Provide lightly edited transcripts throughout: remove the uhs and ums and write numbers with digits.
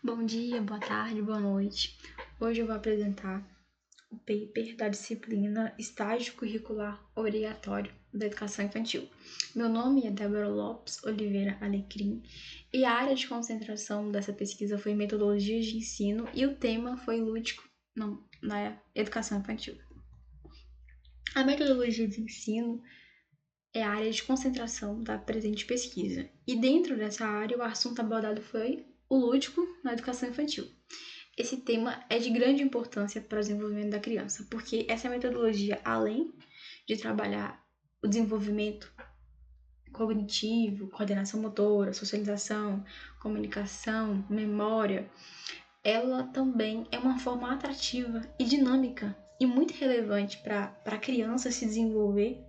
Bom dia, boa tarde, boa noite. Hoje eu vou apresentar o paper da disciplina Estágio Curricular Obrigatório da Educação Infantil. Meu nome é Débora Lopes Oliveira Alecrim e a área de concentração dessa pesquisa foi Metodologias de Ensino e o tema foi Lúdico na Educação Infantil. A metodologia de ensino é a área de concentração da presente pesquisa e dentro dessa área o assunto abordado foi o lúdico na educação infantil. Esse tema é de grande importância para o desenvolvimento da criança, porque essa metodologia, além de trabalhar o desenvolvimento cognitivo, coordenação motora, socialização, comunicação, memória, ela também é uma forma atrativa e dinâmica e muito relevante para a criança se desenvolver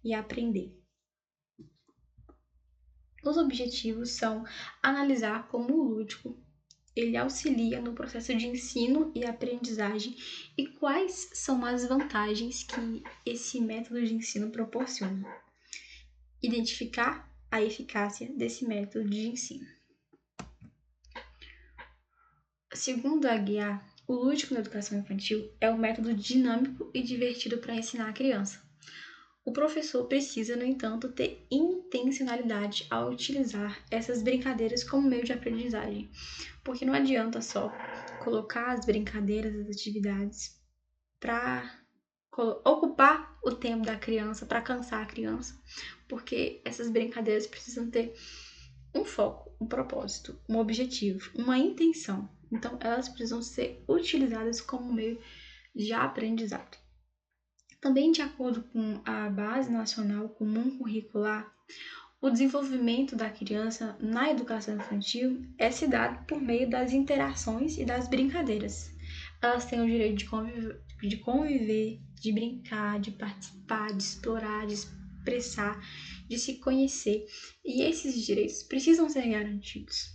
e aprender. Os objetivos são analisar como o lúdico ele auxilia no processo de ensino e aprendizagem e quais são as vantagens que esse método de ensino proporciona. Identificar a eficácia desse método de ensino. Segundo a Guiar, o lúdico na educação infantil é um método dinâmico e divertido para ensinar a criança. O professor precisa, no entanto, ter intencionalidade ao utilizar essas brincadeiras como meio de aprendizagem, porque não adianta só colocar as brincadeiras, as atividades para ocupar o tempo da criança, para cansar a criança, porque essas brincadeiras precisam ter um foco, um propósito, um objetivo, uma intenção. Então, elas precisam ser utilizadas como meio de aprendizado. Também, de acordo com a Base Nacional Comum Curricular, o desenvolvimento da criança na educação infantil é se dado por meio das interações e das brincadeiras. Elas têm o direito de conviver, de brincar, de participar, de explorar, de expressar, de se conhecer. E esses direitos precisam ser garantidos.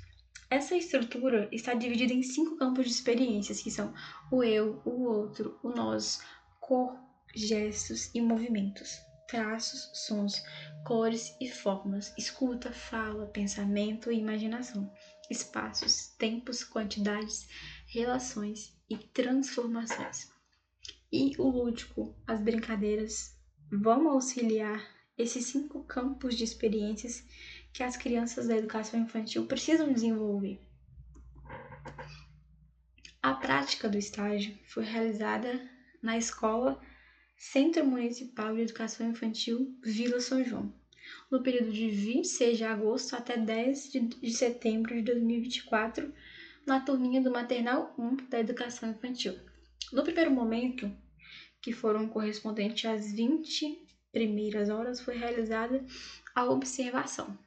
Essa estrutura está dividida em 5 campos de experiências, que são o eu, o outro, o nós, corpo, gestos e movimentos, traços, sons, cores e formas, escuta, fala, pensamento e imaginação, espaços, tempos, quantidades, relações e transformações. E o lúdico, as brincadeiras, vão auxiliar esses 5 campos de experiências que as crianças da educação infantil precisam desenvolver. A prática do estágio foi realizada na escola Centro Municipal de Educação Infantil Vila São João, no período de 26 de agosto até 10 de setembro de 2024, na turminha do Maternal 1 da Educação Infantil. No primeiro momento, que foram correspondentes às 20 primeiras horas, foi realizada a observação.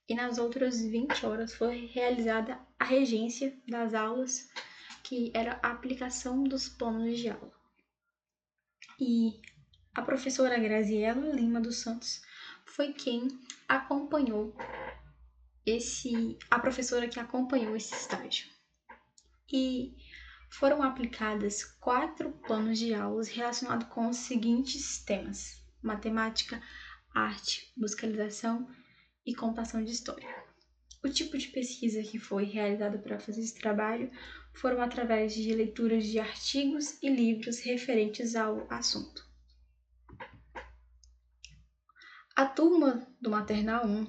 E nas outras 20 horas foi realizada a regência das aulas, que era a aplicação dos planos de aula. E a professora Graziela Lima dos Santos foi quem acompanhou a professora que acompanhou esse estágio. E foram aplicadas 4 planos de aulas relacionados com os seguintes temas: matemática, arte, musicalização e contação de história. O tipo de pesquisa que foi realizada para fazer esse trabalho foram através de leituras de artigos e livros referentes ao assunto. A turma do Maternal 1,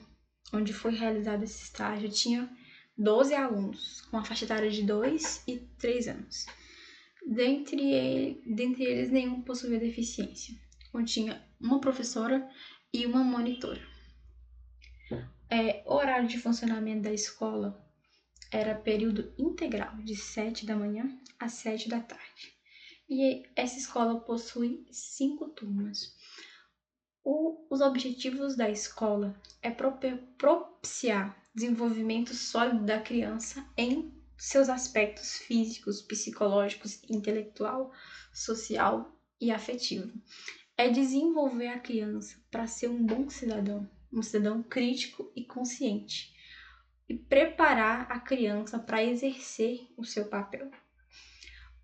onde foi realizado esse estágio, tinha 12 alunos, com a faixa etária de 2 e 3 anos. Dentre eles, nenhum possuía deficiência. Continha uma professora e uma monitora. O horário de funcionamento da escola era período integral, de 7 da manhã às 7 da tarde. E essa escola possui 5 turmas. Os objetivos da escola é propiciar desenvolvimento sólido da criança em seus aspectos físicos, psicológicos, intelectual, social e afetivo. É desenvolver a criança para ser um bom cidadão, um cidadão crítico e consciente, e preparar a criança para exercer o seu papel.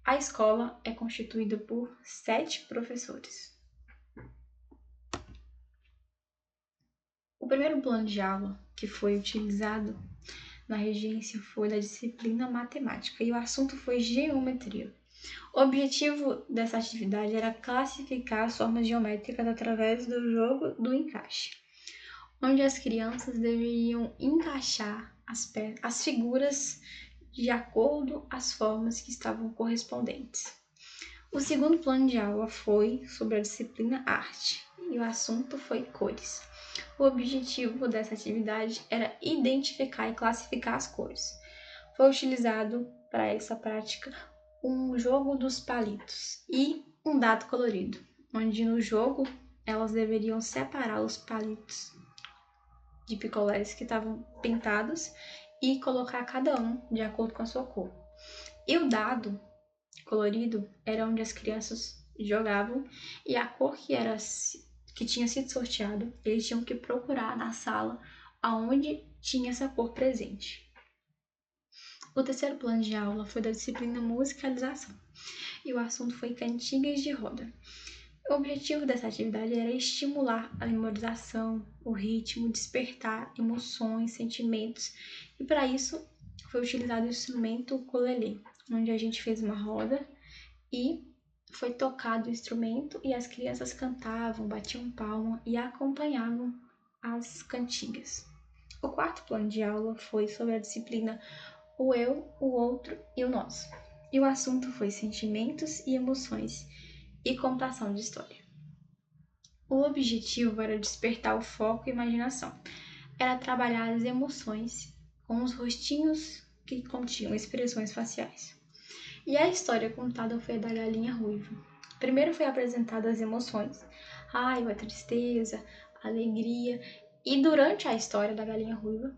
A escola é constituída por 7 professores. O primeiro plano de aula que foi utilizado na regência foi da disciplina matemática e o assunto foi geometria. O objetivo dessa atividade era classificar as formas geométricas através do jogo do encaixe, onde as crianças deveriam encaixar as figuras de acordo com as formas que estavam correspondentes. O segundo plano de aula foi sobre a disciplina arte e o assunto foi cores. O objetivo dessa atividade era identificar e classificar as cores. Foi utilizado para essa prática um jogo dos palitos e um dado colorido, onde no jogo elas deveriam separar os palitos de picolés que estavam pintados e colocar cada um de acordo com a sua cor. E o dado colorido era onde as crianças jogavam e a cor que tinha sido sorteado, eles tinham que procurar na sala aonde tinha essa cor presente. O terceiro plano de aula foi da disciplina musicalização e o assunto foi cantigas de roda. O objetivo dessa atividade era estimular a memorização, o ritmo, despertar emoções, sentimentos, e para isso foi utilizado o instrumento ukulele, onde a gente fez uma roda e foi tocado o instrumento e as crianças cantavam, batiam palma e acompanhavam as cantigas. O quarto plano de aula foi sobre a disciplina o eu, o outro e o nós. E o assunto foi sentimentos e emoções e contação de história. O objetivo era despertar o foco e imaginação. Era trabalhar as emoções com os rostinhos que continham expressões faciais. E a história contada foi a da galinha ruiva. Primeiro foi apresentada as emoções, raiva, tristeza, alegria, e durante a história da galinha ruiva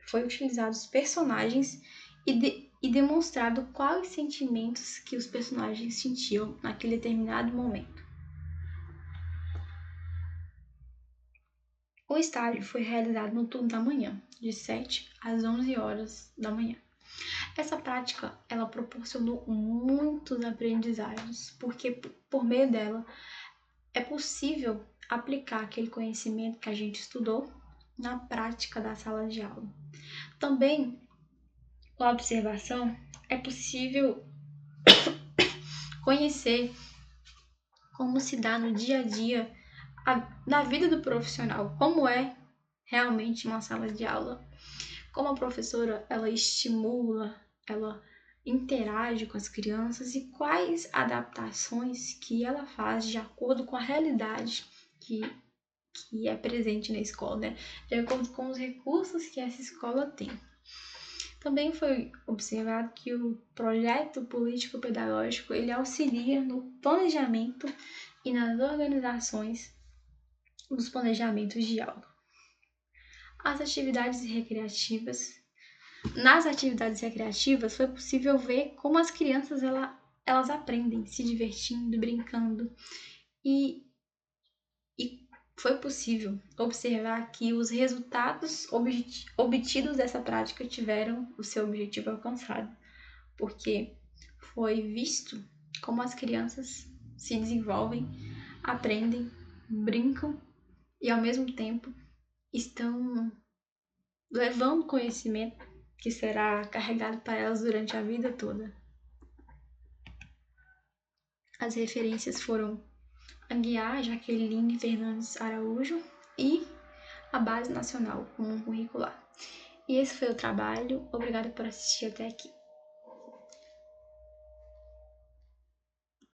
foi utilizados personagens e demonstrado quais sentimentos que os personagens sentiam naquele determinado momento. O estágio foi realizado no turno da manhã, de 7 às 11 horas da manhã. Essa prática, ela proporcionou muitos aprendizados, porque por meio dela é possível aplicar aquele conhecimento que a gente estudou na prática da sala de aula. Também, com a observação, é possível conhecer como se dá no dia a dia na vida do profissional, como é realmente uma sala de aula, como a professora ela estimula, ela interage com as crianças e quais adaptações que ela faz de acordo com a realidade que é presente na escola, né? De acordo com os recursos que essa escola tem. Também foi observado que o projeto político-pedagógico ele auxilia no planejamento e nas organizações dos planejamentos de aula. Nas atividades recreativas foi possível ver como as crianças elas aprendem se divertindo, brincando e foi possível observar que os resultados obtidos dessa prática tiveram o seu objetivo alcançado, porque foi visto como as crianças se desenvolvem, aprendem, brincam e ao mesmo tempo estão levando conhecimento que será carregado para elas durante a vida toda. As referências foram Aguiar Jaqueline Fernandes Araújo e a Base Nacional Comum Curricular. E esse foi o trabalho. Obrigada por assistir até aqui.